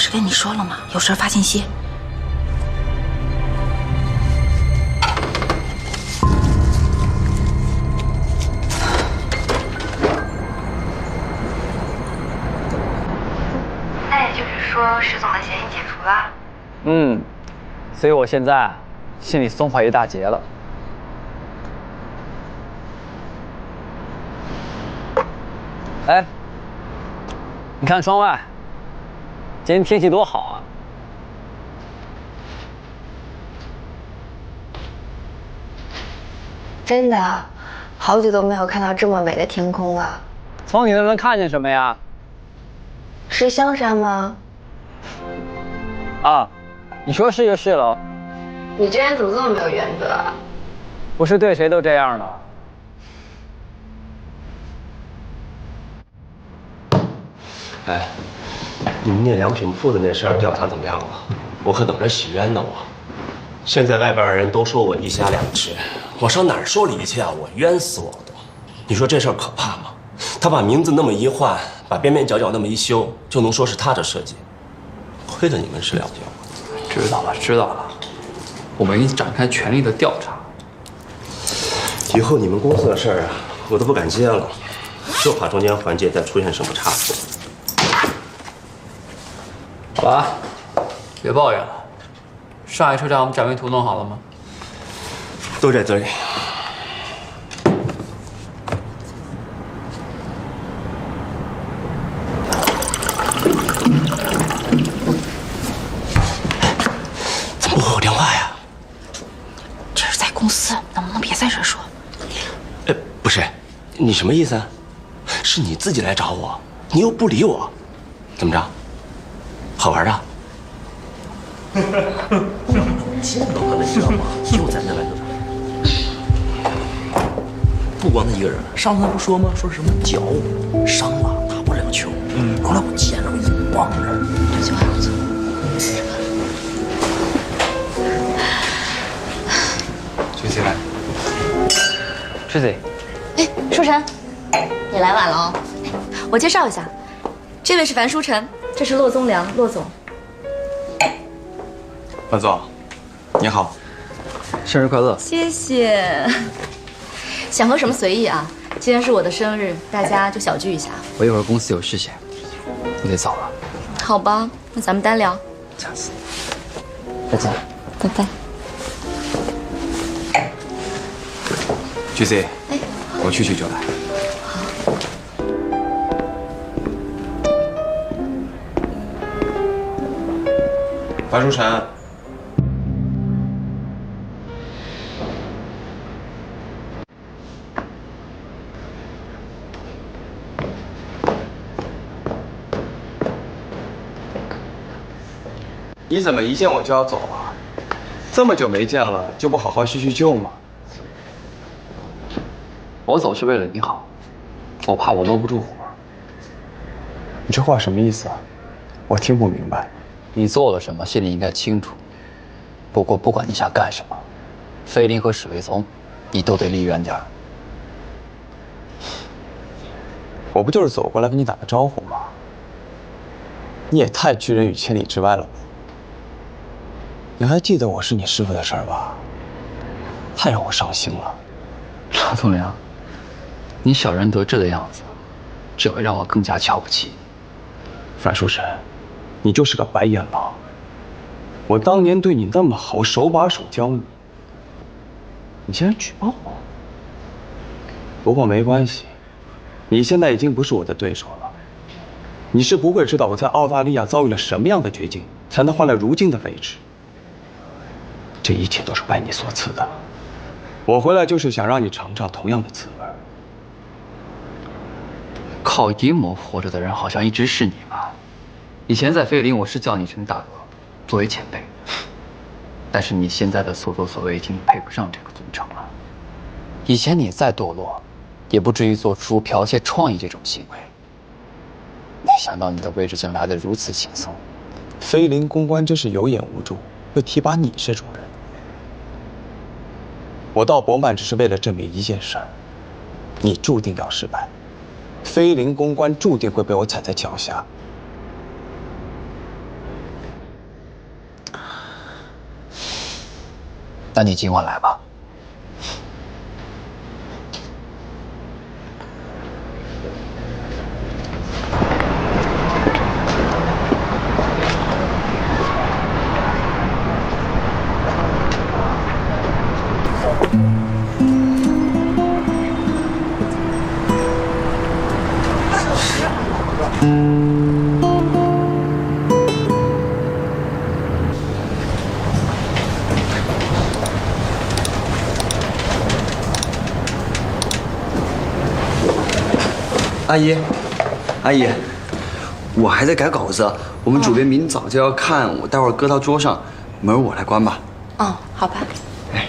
是跟你说了吗？有事发信息。那也就是说，石总的嫌疑解除了。所以我现在心里松快一大截了。哎，你看窗外，今天天气多好啊！真的，好久都没有看到这么美的天空了。从你那能看见什么呀？是香山吗？啊，你说是就是了。你这人怎么这么没有原则啊？不是对谁都这样的。哎，你们那良品铺的那事儿调查怎么样了？我可等着洗冤呢我。现在外边的人都说我一虾两吃，我上哪儿说理去啊？我冤死我都！你说这事儿可怕吗？他把名字那么一换，把边边角角那么一修，就能说是他的设计？亏得你们是了解我。知道了，知道了，我们已经展开全力的调查。以后你们公司的事儿啊，我都不敢接了，就怕中间环节再出现什么差错。好了，别抱怨了。上海车站我们展位图弄好了吗？都在这里。怎么会有电话呀？这是在公司，能不能别在这说？不是，你什么意思啊？是你自己来找我，你又不理我，怎么着？好玩的？见到他了，你知道吗？就在那来着。不光他一个人，上次他不说吗？说什么脚伤了，打不了球。后来我见着一帮人，这句话有错。崔姐来，知子，哎，舒晨，你来晚了哦。我介绍一下，这位是樊舒晨，这是骆宗良，骆总。范总，你好，生日快乐！谢谢。想喝什么随意啊，今天是我的生日，大家就小聚一下。我一会儿公司有事情，我得走了。好吧，那咱们单聊。下次再见。拜拜。GC，哎，我去就来。樊书晨，你怎么一见我就要走啊？这么久没见了，就不好好叙叙旧吗？我走是为了你好，我怕我搂不住火。你这话什么意思啊？我听不明白。你做了什么，心里应该清楚。不过不管你想干什么，飞林和史卫松，你都得离远点儿。我不就是走过来跟你打个招呼吗？你也太拒人于千里之外了吧？你还记得我是你师傅的事儿吧？太让我伤心了。老宗良，你小人得志的样子，只会让我更加瞧不起你。樊书晨，你就是个白眼狼。我当年对你那么好，手把手教你，你竟然举报我。不过没关系，你现在已经不是我的对手了。你是不会知道我在澳大利亚遭遇了什么样的绝境，才能换来如今的位置。这一切都是拜你所赐的。我回来就是想让你尝尝同样的滋味。靠阴谋活着的人好像一直是你吧？以前在菲林，我是叫你陈大哥，作为前辈。但是你现在的所作所为已经配不上这个尊称了。以前你再堕落，也不至于做出剽窃创意这种行为。没想到你的位置竟来得如此轻松。菲林公关真是有眼无珠，会提拔你这种人。我到博曼只是为了证明一件事儿，你注定要失败，菲林公关注定会被我踩在脚下。那你今晚来吧。阿姨，阿姨，我还在改稿子，我们主编明早就要看，我待会儿搁到桌上，门我来关吧。哦，好吧。哎。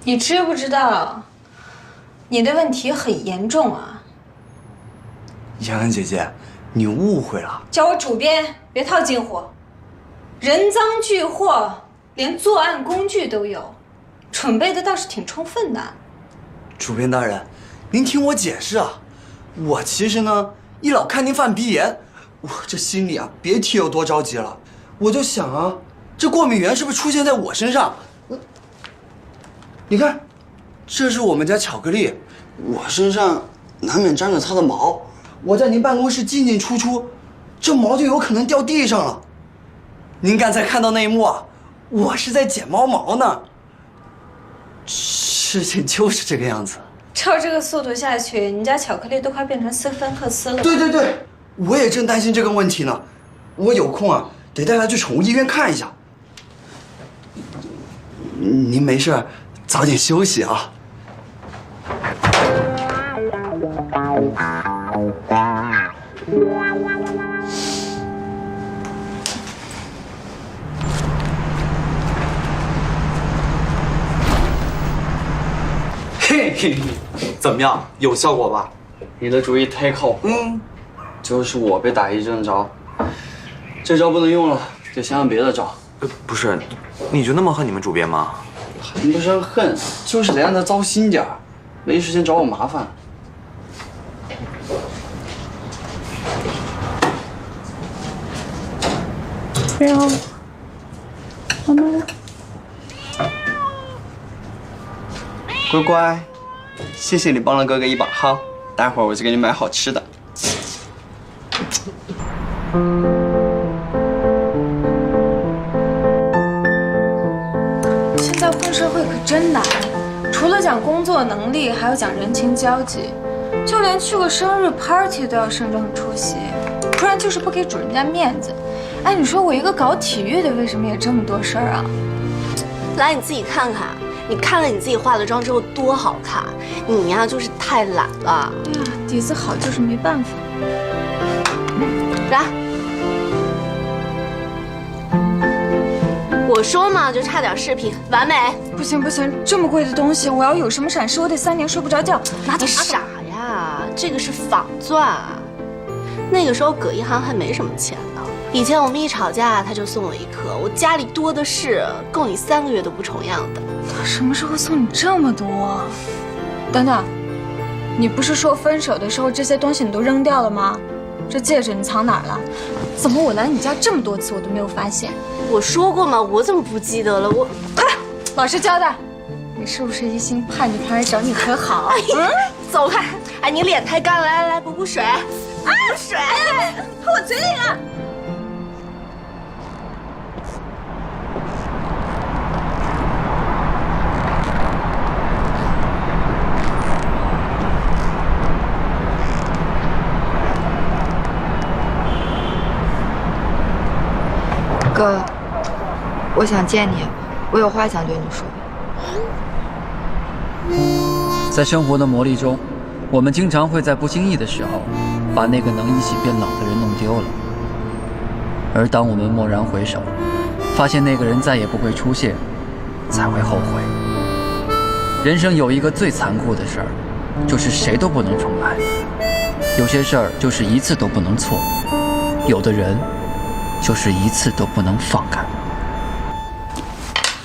你知不知道，你的问题很严重啊！杨洋姐姐，你误会了。叫我主编别套近乎，人赃俱获，连作案工具都有，准备的倒是挺充分的。主编大人，您听我解释啊，我其实呢一老看您犯鼻炎，我这心里啊别提有多着急了。我就想啊，这过敏源是不是出现在我身上？你看，这是我们家巧克力，我身上难免沾着它的毛。我在您办公室进进出出，这毛就有可能掉地上了。您刚才看到那一幕啊，我是在剪猫毛呢。事情就是这个样子。照这个速度下去，你家巧克力都快变成斯芬克斯了。对对对，我也正担心这个问题呢。我有空啊，得带它去宠物医院看一下。您没事，早点休息啊。嘿嘿，怎么样？有效果吧？你的主意忒靠谱。就是我被打一阵着，这招不能用了，得想想别的招。不是，你就那么恨你们主编吗？谈不上恨，就是得让他糟心点儿，没时间找我麻烦。不要，妈妈。乖乖，谢谢你帮了哥哥一把哈，待会儿我就给你买好吃的。现在混社会可真难，除了讲工作能力，还要讲人情交际，就连去个生日 party 都要慎重出席，不然就是不给主人家面子。哎，你说我一个搞体育的，为什么也这么多事儿啊？来，你自己看看，你看了你自己化的妆之后多好看，你呀就是太懒了。哎呀，底子好就是没办法。来，我说嘛，就差点饰品，完美。不行不行，这么贵的东西，我要有什么闪失，我得3年睡不着觉。你傻呀，这个是仿钻。那个时候葛一航还没什么钱呢，以前我们一吵架他就送我一颗，我家里多的是，够你3个月都不重样的。他什么时候送你这么多？等等，你不是说分手的时候这些东西你都扔掉了吗？这戒指你藏哪儿了？怎么我来你家这么多次我都没有发现？我说过吗？我怎么不记得了？我，老实交代，你是不是一心盼着他来找你和好？走开！哎，你脸太干了，来来来，补水。补水！喷我嘴里了。哥，我想见你，我有话想对你说。在生活的磨砺中，我们经常会在不经意的时候，把那个能一起变老的人弄丢了。而当我们蓦然回首，发现那个人再也不会出现，才会后悔。人生有一个最残酷的事儿，就是谁都不能重来。有些事儿就是一次都不能错，有的人就是一次都不能放开。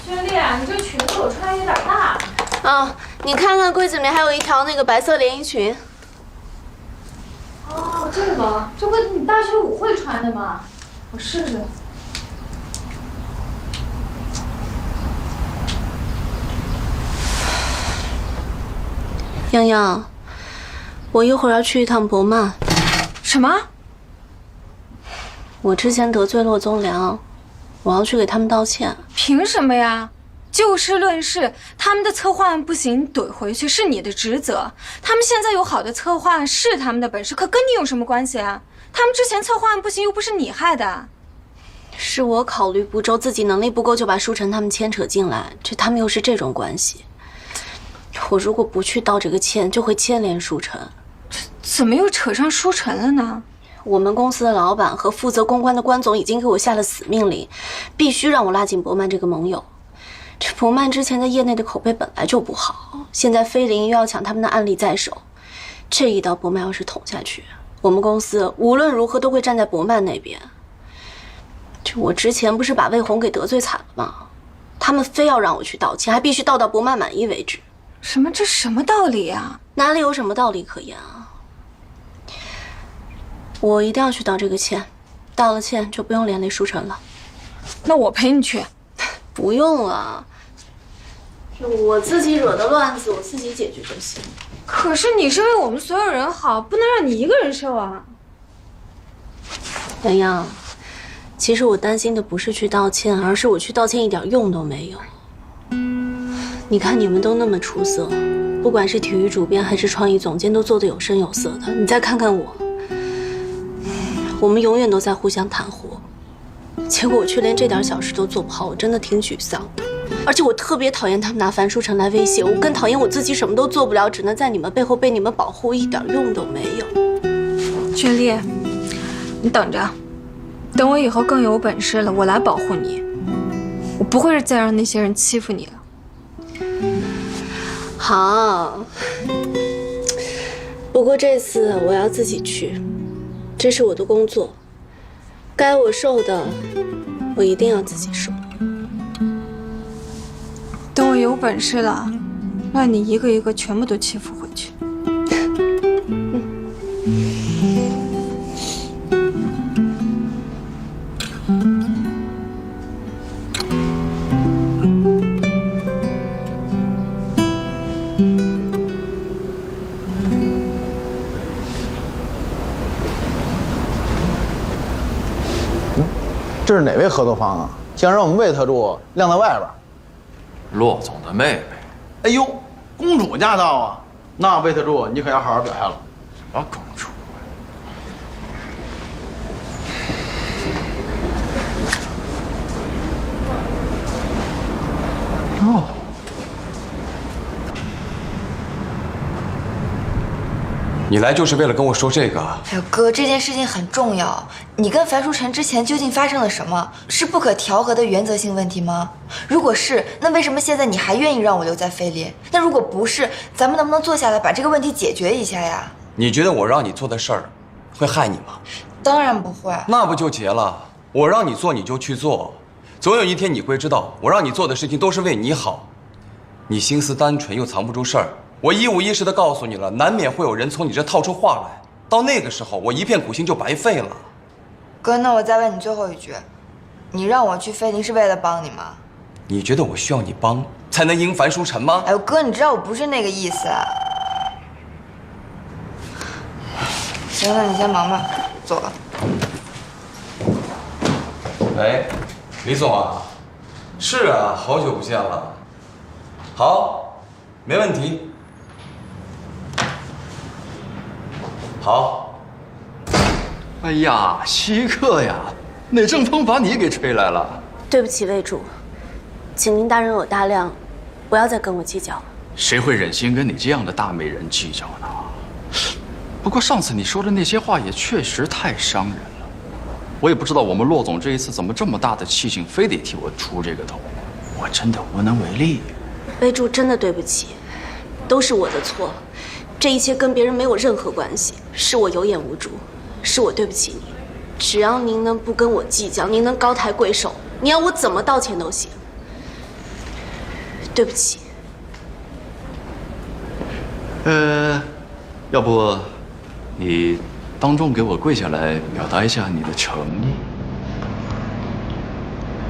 轩丽啊，你这裙子我穿有点大。啊，你看看柜子里面还有一条那个白色连衣裙。哦，这个，这不你大学舞会穿的吗？我试试。洋洋，我一会儿要去一趟博曼。什么？我之前得罪骆宗良，我要去给他们道歉。凭什么呀？就事论事，他们的策划案不行，你怼回去是你的职责。他们现在有好的策划案是他们的本事，可跟你有什么关系啊？他们之前策划案不行，又不是你害的。是我考虑不周，自己能力不够就把舒晨他们牵扯进来，他们又是这种关系。我如果不去道这个歉，就会牵连舒晨。怎么又扯上舒晨了呢？我们公司的老板和负责公关的关总已经给我下了死命令，必须让我拉进博曼这个盟友。这博曼之前在业内的口碑本来就不好，现在菲林又要抢他们的案例在手，这一刀博曼要是捅下去，我们公司无论如何都会站在博曼那边。这我之前不是把魏红给得罪惨了吗？他们非要让我去道歉，还必须道到博曼满意为止。什么？这什么道理啊？哪里有什么道理可言啊？我一定要去道这个歉，道了歉就不用连累舒晨了。那我陪你去。不用了，我自己惹的乱子，我自己解决就行。可是你是为我们所有人好，不能让你一个人受啊。洋洋，其实我担心的不是去道歉，而是我去道歉一点用都没有。你看你们都那么出色，不管是体育主编还是创意总监都做得有声有色的，你再看看我们永远都在互相袒护，结果我却连这点小事都做不好，我真的挺沮丧的。而且我特别讨厌他们拿樊书成来威胁我，更讨厌我自己什么都做不了，只能在你们背后被你们保护，一点用都没有。雪莉，你等着，等我以后更有本事了，我来保护你，我不会再让那些人欺负你了。好，不过这次我要自己去，这是我的工作，该我受的，我一定要自己受。等我有本事了，让你一个一个全部都欺负回去。这是哪位合作方啊？竟然让我们魏特助晾在外边。骆总的妹妹。哎呦，公主驾到啊！那魏特助你可要好好表现了。什么公主？哦。你来就是为了跟我说这个？哎呦哥，这件事情很重要。你跟樊书晨之前究竟发生了什么？是不可调和的原则性问题吗？如果是，那为什么现在你还愿意让我留在菲林？那如果不是，咱们能不能坐下来把这个问题解决一下呀？你觉得我让你做的事儿会害你吗？当然不会。那不就结了？我让你做你就去做，总有一天你会知道，我让你做的事情都是为你好。你心思单纯又藏不住事儿。我一五一十的告诉你了，难免会有人从你这套出话来，到那个时候，我一片苦心就白费了。哥，那我再问你最后一句，你让我去菲林是为了帮你吗？你觉得我需要你帮才能赢樊书晨吗？哎呦哥，你知道我不是那个意思。行，那你先忙吧，走了。喂，李总啊，是啊，好久不见了。好，没问题。好。哎呀，稀客呀，哪阵风把你给吹来了？对不起，魏主，请您大人有大量，不要再跟我计较了。谁会忍心跟你这样的大美人计较呢？不过上次你说的那些话也确实太伤人了，我也不知道我们骆总这一次怎么这么大的气性，非得替我出这个头，我真的无能为力。魏主，真的对不起，都是我的错，这一切跟别人没有任何关系，是我有眼无珠，是我对不起你。只要您能不跟我计较，您能高抬贵手，你要我怎么道歉都行。对不起。要不你当众给我跪下来表达一下你的诚意，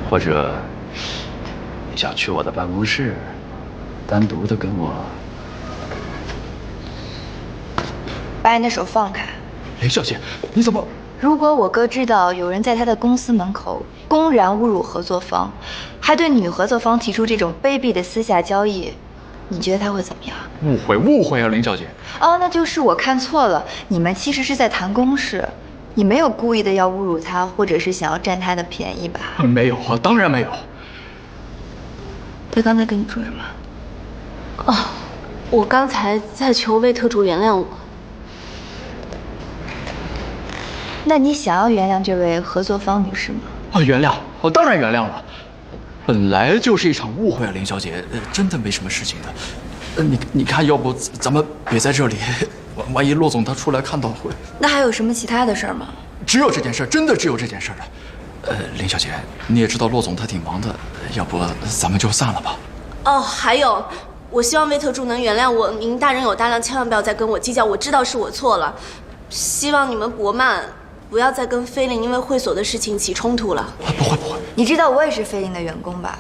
或者你想去我的办公室，单独的跟我。把你的手放开。林小姐，你怎么？如果我哥知道有人在他的公司门口公然侮辱合作方，还对女合作方提出这种卑鄙的私下交易，你觉得他会怎么样？误会啊，林小姐。哦，那就是我看错了，你们其实是在谈公事，你没有故意的要侮辱他，或者是想要占他的便宜吧？没有啊，当然没有。他刚才跟你说什么？哦，我刚才在求魏特助原谅我。那你想要原谅这位合作方女士吗？原谅，我当然原谅了。本来就是一场误会啊，林小姐，真的没什么事情的。你看，要不咱们别在这里，万一骆总他出来看到会……那还有什么其他的事儿吗？只有这件事，真的只有这件事了。林小姐，你也知道骆总他挺忙的，要不咱们就散了吧。哦，还有，我希望魏特助能原谅我，您大人有大量，千万不要再跟我计较。我知道是我错了，希望你们伯曼不要再跟菲林因为会所的事情起冲突了。不会。你知道我也是菲林的员工吧？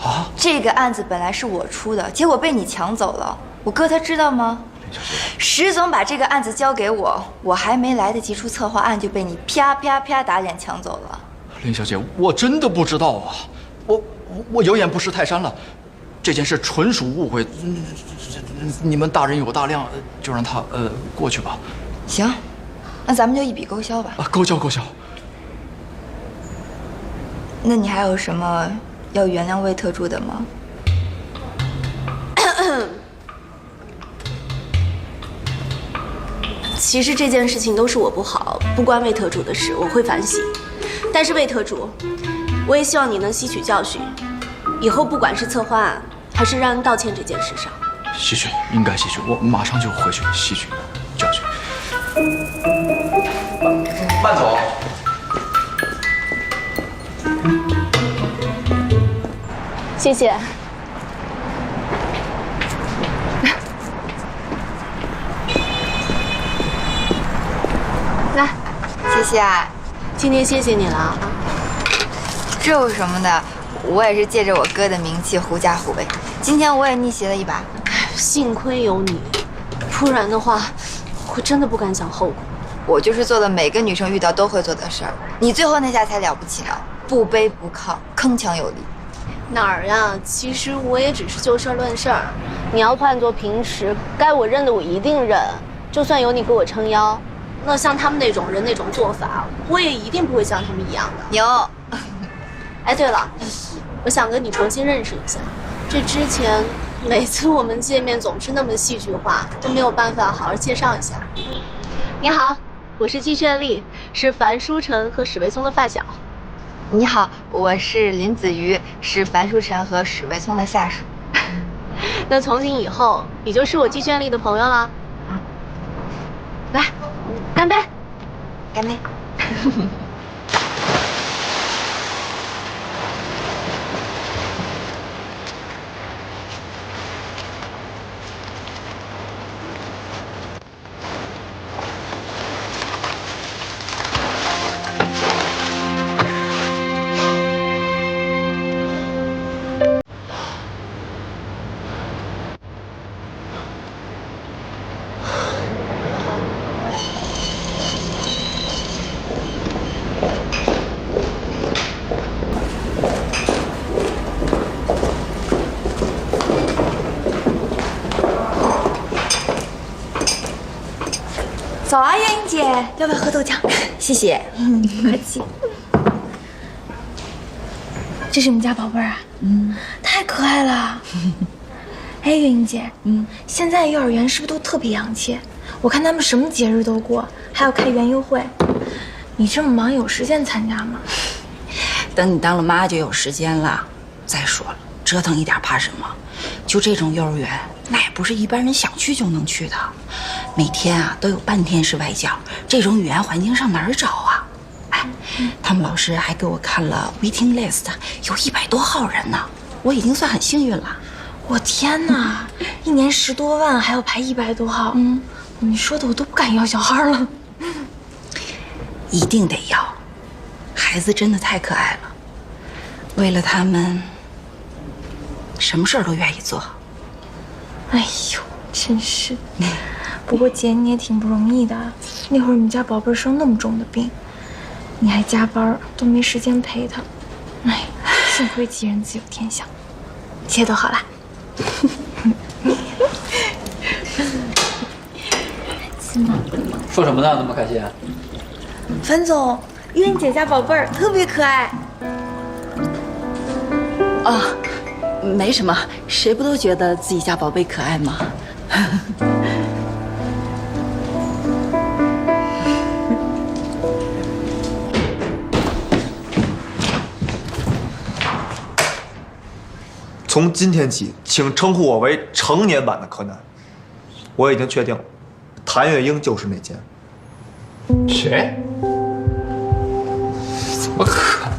啊？这个案子本来是我出的，结果被你抢走了。我哥他知道吗？林小姐，石总把这个案子交给我，我还没来得及出策划案，就被你啪啪啪打脸抢走了。林小姐，我真的不知道啊，我有眼不识泰山了，这件事纯属误会，你们大人有大量，就让他过去吧。行，那咱们就一笔勾销吧。勾销。那你还有什么要原谅魏特助的吗？其实这件事情都是我不好，不关魏特助的事，我会反省。但是魏特助，我也希望你能吸取教训，以后不管是策划案，还是让人道歉这件事上，吸取，应该吸取，我马上就回去吸取教训。慢走。谢谢。来，谢谢啊。今天谢谢你了。这有什么的？我也是借着我哥的名气狐假虎威。今天我也逆袭了一把。幸亏有你，不然的话，我真的不敢想后果。我就是做了每个女生遇到都会做的事儿。你最后那下才了不起呢，不卑不亢，铿锵有力。哪儿呀？其实我也只是就事论事儿。你要换做平时，该我认的我一定认，就算有你给我撑腰。那像他们那种人那种做法，我也一定不会像他们一样的。牛。哎，对了，我想跟你重新认识一下。这之前每次我们见面总是那么戏剧化，都没有办法好好介绍一下。你好，我是季炫丽，是樊书成和史维聪的发小。你好，我是林子瑜，是樊书成和史维聪的下属。那从今以后，你就是我季炫丽的朋友了。来，干杯！干杯！早啊，月英姐，要不要喝豆浆？谢谢。客气。这是你们家宝贝儿啊？太可爱了。哎，月英姐，现在幼儿园是不是都特别洋气？我看他们什么节日都过，还有开园游会。你这么忙，有时间参加吗？等你当了妈就有时间了。再说了，折腾一点怕什么？就这种幼儿园，那也不是一般人想去就能去的。每天啊都有半天是外教，这种语言环境上哪儿找啊？哎，他们老师还给我看了 waiting list， 有100多号人呢，我已经算很幸运了。我天哪，一年10多万，还要排100多号。你说的我都不敢要小孩了。一定得要，孩子真的太可爱了，为了他们，什么事儿都愿意做。哎呦，真是。不过姐你也挺不容易的，那会儿你们家宝贝生那么重的病，你还加班，都没时间陪他。哎，幸亏吉人自有天相，一切都好了。说什么呢？那么开心？樊总，月英姐家宝贝儿特别可爱。啊，没什么，谁不都觉得自己家宝贝可爱吗？从今天起，请称呼我为成年版的柯南。我已经确定了，谭月英就是那间。谁？怎么可能？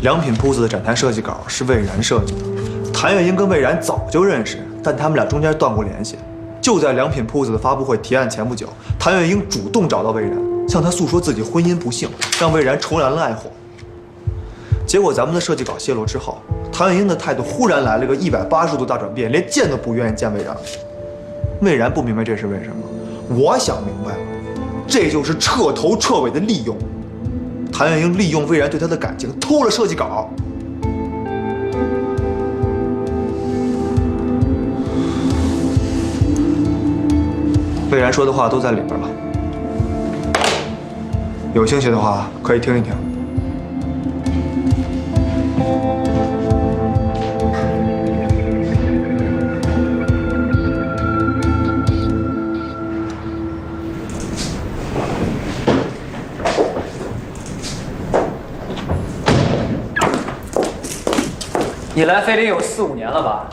良品铺子的展台设计稿是魏然设计的，谭月英跟魏然早就认识，但他们俩中间断过联系。就在良品铺子的发布会提案前不久，谭月英主动找到魏然，向他诉说自己婚姻不幸，让魏然重燃了爱火。结果咱们的设计稿泄露之后，谭月英的态度忽然来了个180度大转变，连见都不愿意见魏然。魏然不明白这是为什么，我想明白了，这就是彻头彻尾的利用。谭月英利用魏然对他的感情，偷了设计稿。魏然说的话都在里边了，有兴趣的话可以听一听。你来菲林有4、5年了吧？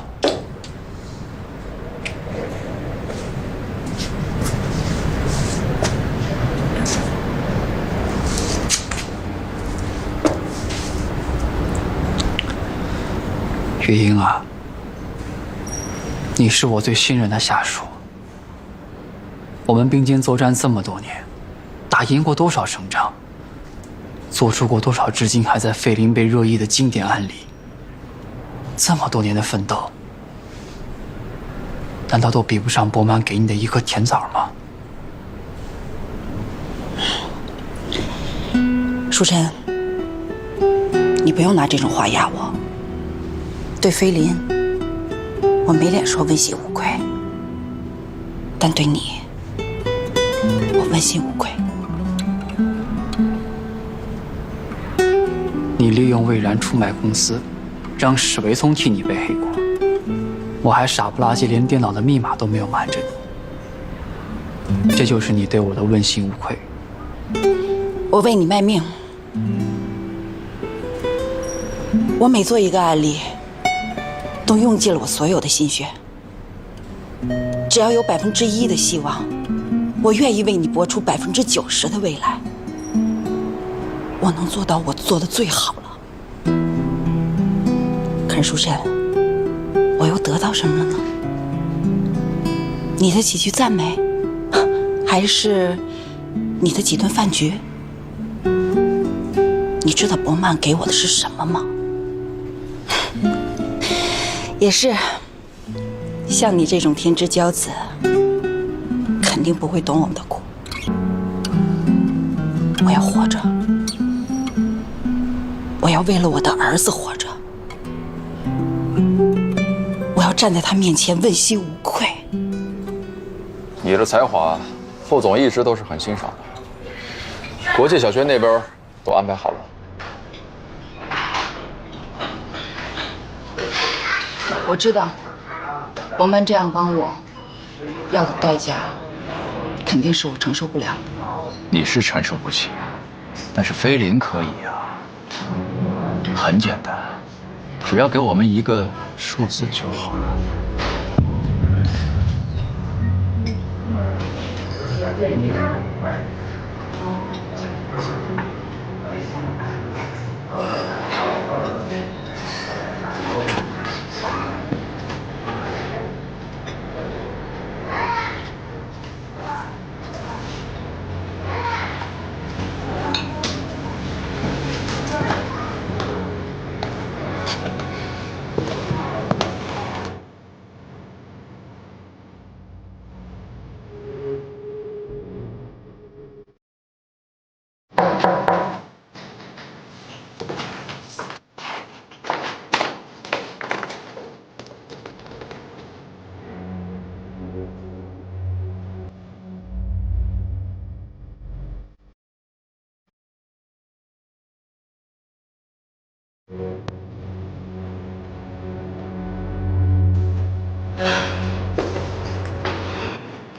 月英啊，你是我最信任的下属。我们并肩作战这么多年，打赢过多少胜仗，做出过多少至今还在菲林被热议的经典案例。这么多年的奋斗，难道都比不上伯曼给你的一颗甜枣吗？舒晨，你不用拿这种话压我。对菲林，我没脸说问心无愧，但对你，我问心无愧。你利用魏然出卖公司，让史维聪替你背黑锅，我还傻不拉几连电脑的密码都没有瞒着你，这就是你对我的问心无愧。我为你卖命，我每做一个案例，都用尽了我所有的心血。只要有1%的希望，我愿意为你搏出90%的未来。我能做到我做的最好了。可是舒晨，我又得到什么了呢？你的几句赞美，还是你的几顿饭局？你知道伯曼给我的是什么吗？也是，像你这种天之骄子，肯定不会懂我们的苦。我要活着，我要为了我的儿子活着，我要站在他面前问心无愧。你的才华，副总一直都是很欣赏的。国际小学那边都安排好了。我知道，王曼这样帮我，要的代价，肯定是我承受不了的。你是承受不起，但是菲林可以啊。很简单，只要给我们一个数字就好了。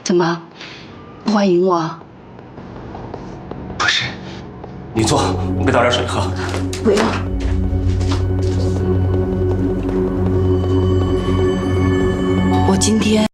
怎么，不欢迎我？不是，你坐，我给倒点水喝。不用。我今天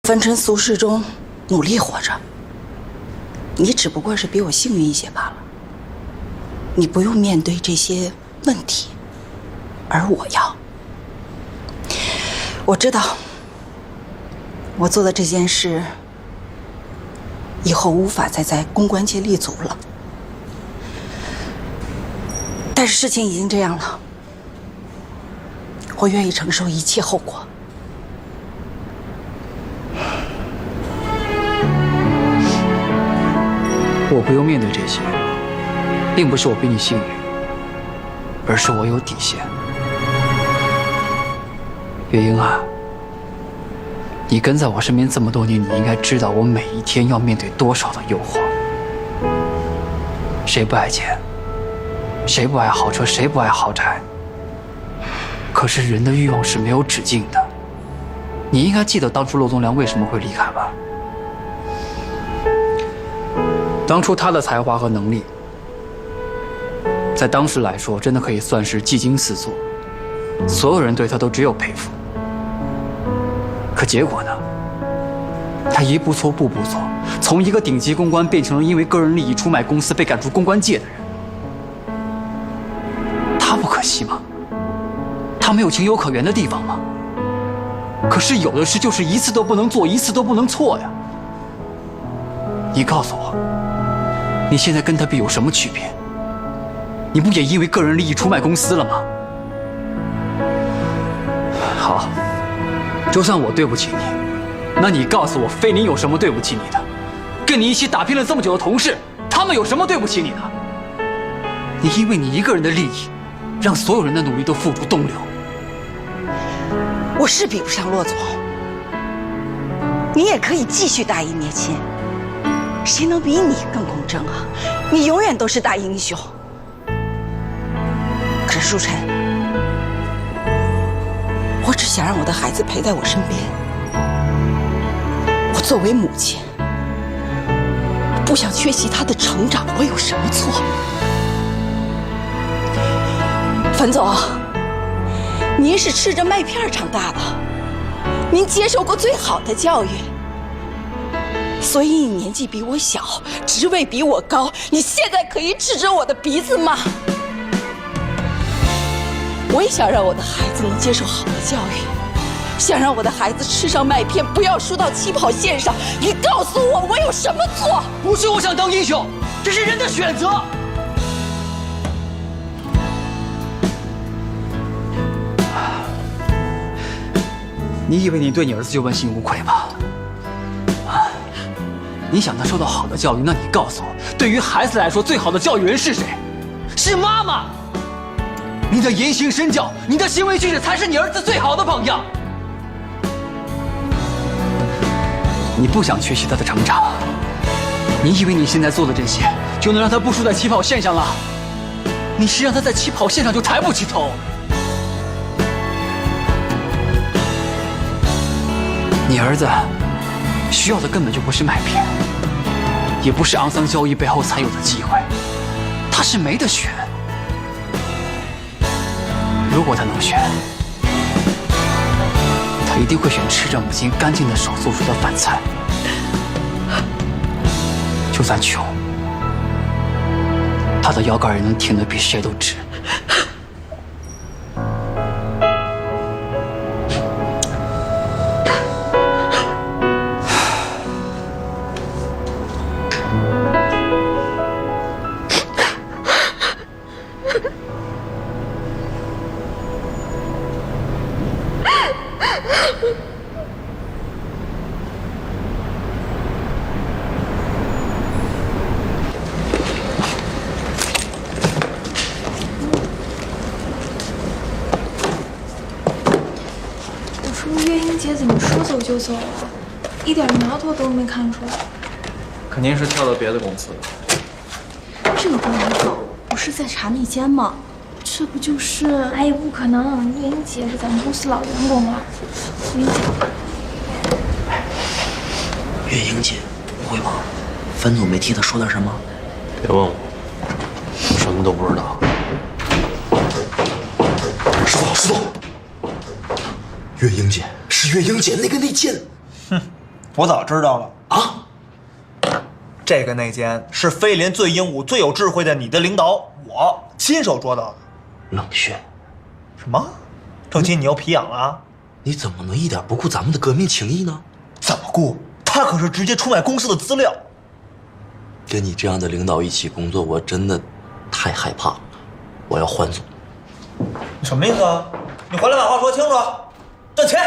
凡尘俗世中努力活着，你只不过是比我幸运一些罢了。你不用面对这些问题，而我要。我知道，我做的这件事以后无法再在公关界立足了，但是事情已经这样了，我愿意承受一切后果。我不用面对这些，并不是我比你幸运，而是我有底线。月英啊，你跟在我身边这么多年，你应该知道我每一天要面对多少的诱惑。谁不爱钱？谁不爱豪车？谁不爱豪宅？可是人的欲望是没有止境的。你应该记得当初骆宗良为什么会离开吧？当初他的才华和能力，在当时来说，真的可以算是技惊四座，所有人对他都只有佩服。可结果呢？他一步错步步错，从一个顶级公关变成了因为个人利益出卖公司被赶出公关界的人。他不可惜吗？他没有情有可原的地方吗？可是有的事就是一次都不能做，一次都不能错呀。你告诉我，你现在跟他比有什么区别？你不也因为个人利益出卖公司了吗？好，就算我对不起你，那你告诉我，菲林有什么对不起你的？跟你一起打拼了这么久的同事，他们有什么对不起你的？你因为你一个人的利益，让所有人的努力都付诸东流。我是比不上骆总，你也可以继续大义灭亲。谁能比你更公正啊？你永远都是大英雄。可是舒晨，我只想让我的孩子陪在我身边。我作为母亲，不想缺席他的成长，我有什么错？樊总，您是吃着麦片长大的，您接受过最好的教育。所以你年纪比我小，职位比我高，你现在可以指着我的鼻子骂。我也想让我的孩子能接受好的教育，想让我的孩子吃上麦片，不要输到起跑线上。你告诉我，我有什么错？不是我想当英雄，这是人的选择。你以为你对你儿子就问心无愧吧？啊，你想他受到好的教育，那你告诉我，对于孩子来说，最好的教育人是谁？是妈妈。你的言行身教，你的行为举止，才是你儿子最好的榜样。你不想学习他的成长，你以为你现在做的这些，就能让他不输在起跑线上了？你是让他在起跑线上就抬不起头。你儿子需要的根本就不是麦片，也不是肮脏交易背后才有的机会，他是没得选。如果他能选，他一定会选吃着母亲干净的手做出的饭菜。就算穷，他的腰杆也能挺得比谁都直。月英姐怎么说走就走啊？一点苗头都没看出来。肯定是跳到别的公司了。这个不能走，不是在查内奸吗？这不就是……哎呀，不可能！月英姐是咱们公司老员工了。我跟你讲，月英姐，不会吧？樊总没替她说点什么？别问我，我什么都不知道。师傅，月英姐是月英姐那个内奸。哼，我早知道了啊！这个内奸是飞林最英武、最有智慧的你的领导，我亲手捉到的。冷血？什么？郑钦，你又皮痒了啊？你怎么能一点不顾咱们的革命情谊呢？怎么顾？他可是直接出卖公司的资料。跟你这样的领导一起工作，我真的太害怕了。我要换组。你什么意思啊？你回来把话说清楚。挣钱。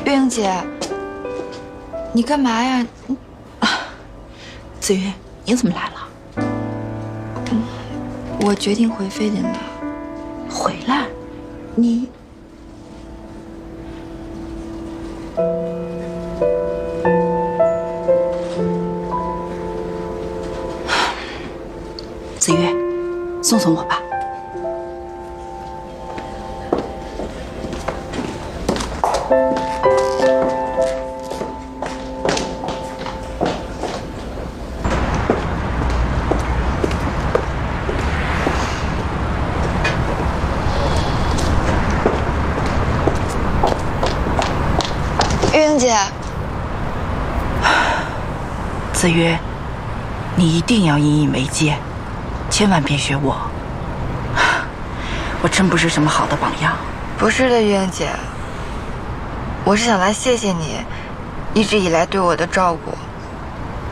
月英姐，你干嘛呀？子瑜，你怎么来了？我决定回飞林了。回来？你？子瑜，送送我吧。月英姐，子瑜，你一定要引以为戒，千万别学我。我真不是什么好的榜样。不是的，月英姐，我是想来谢谢你一直以来对我的照顾，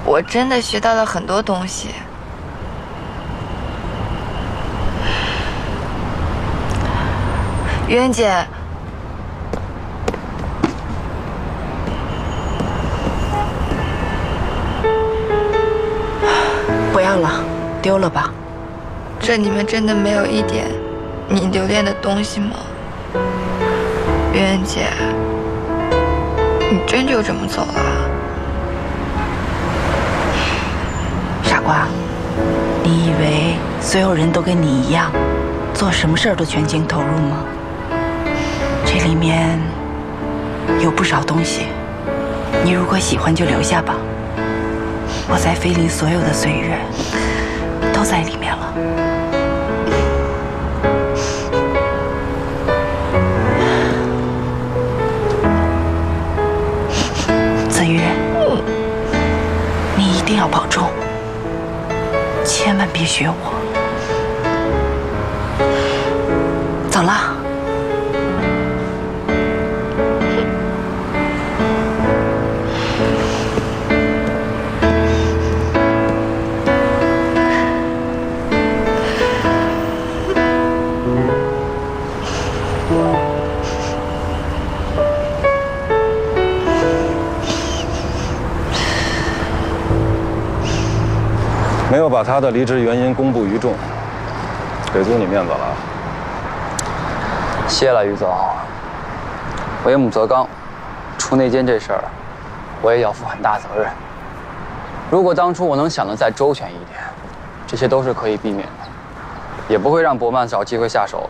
我真的学到了很多东西。月英姐，不要了，丢了吧。这里面真的没有一点你留恋的东西吗？月英姐，你真就这么走了？傻瓜，你以为所有人都跟你一样，做什么事儿都全情投入吗？这里面有不少东西，你如果喜欢就留下吧。我在飞林所有的岁月都在里面了。子瑜，你一定要保重，千万别学我。走了。没有把他的离职原因公布于众，给足你面子了。谢了，于总。为母则刚，出内奸这事儿，我也要负很大责任。如果当初我能想得再周全一点，这些都是可以避免的，也不会让伯曼找机会下手了。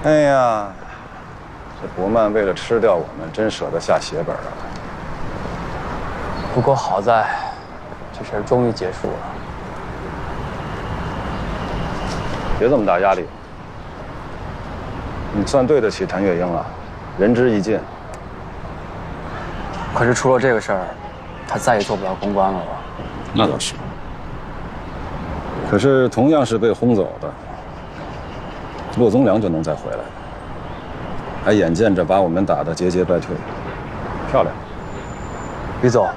哎呀，这伯曼为了吃掉我们，真舍得下血本啊！不过好在，这事儿终于结束了。别这么大压力，你算对得起谭月英了，仁至义尽。可是出了这个事儿，他再也做不了公关了吧？那倒是。可是同样是被轰走的，骆宗良就能再回来，还眼见着把我们打得节节败退，漂亮。于总，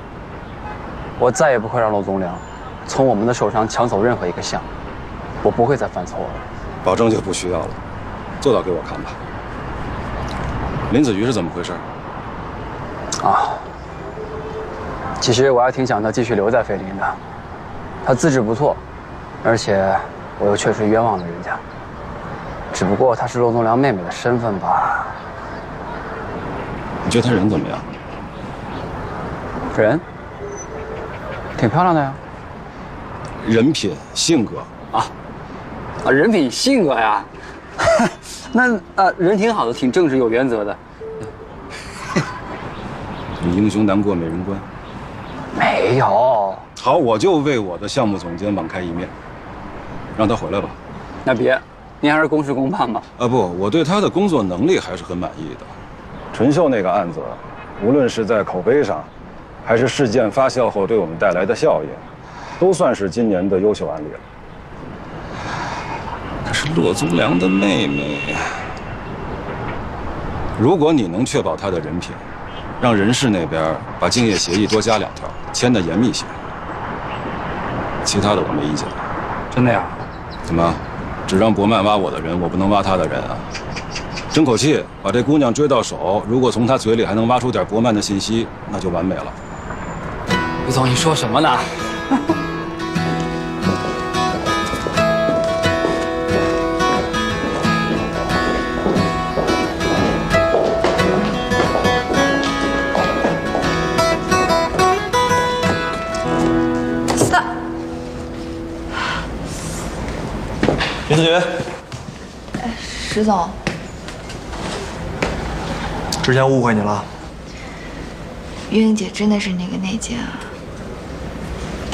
我再也不会让骆宗良从我们的手上抢走任何一个项目，我不会再犯错了。保证就不需要了，做到给我看吧。林子瑜是怎么回事？啊，其实我还挺想他继续留在菲林的，他资质不错，而且我又确实冤枉了人家。只不过他是骆宗良妹妹的身份吧。你觉得他人怎么样？人挺漂亮的呀。人品、性格啊，人品、性格呀。那人挺好的，挺正直、有原则的。你英雄难过美人关。没有。好，我就为我的项目总监网开一面，让他回来吧。那别，您还是公事公办吧。不，我对他的工作能力还是很满意的。纯秀那个案子，无论是在口碑上，还是事件发酵后对我们带来的效应，都算是今年的优秀案例了。可是骆宗良的妹妹，如果你能确保她的人品，让人事那边把竞业协议多加2条，签得严密些，其他的我没意见。真的呀？怎么，只让伯曼挖我的人，我不能挖他的人啊？争口气，把这姑娘追到手，如果从她嘴里还能挖出点伯曼的信息，那就完美了。于总，你说什么呢？林子瑜，石总，之前误会你了。月英姐真的是那个内奸啊？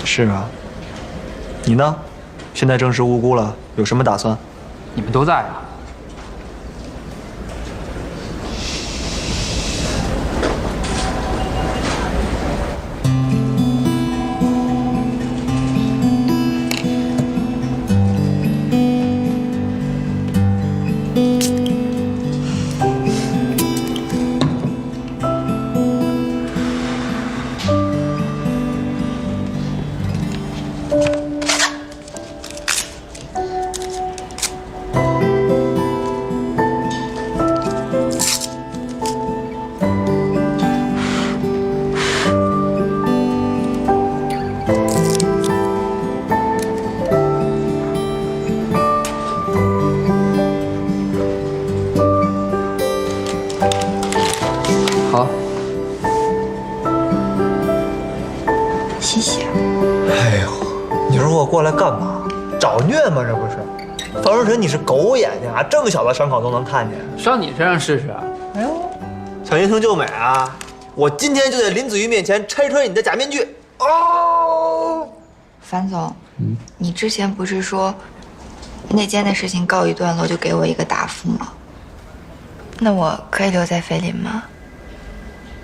是啊。你呢？现在证实无辜了，有什么打算？你们都在啊。好，谢谢。哎呦，你说我过来干嘛？找虐吗？这不是？方书晨，你是狗眼睛啊，这么小的伤口都能看见？上你身上试试。哎呦，想英雄救美啊！我今天就在林子瑜面前拆穿你的假面具。哦，樊总，你之前不是说内奸的事情告一段落就给我一个答复吗？那我可以留在菲林吗？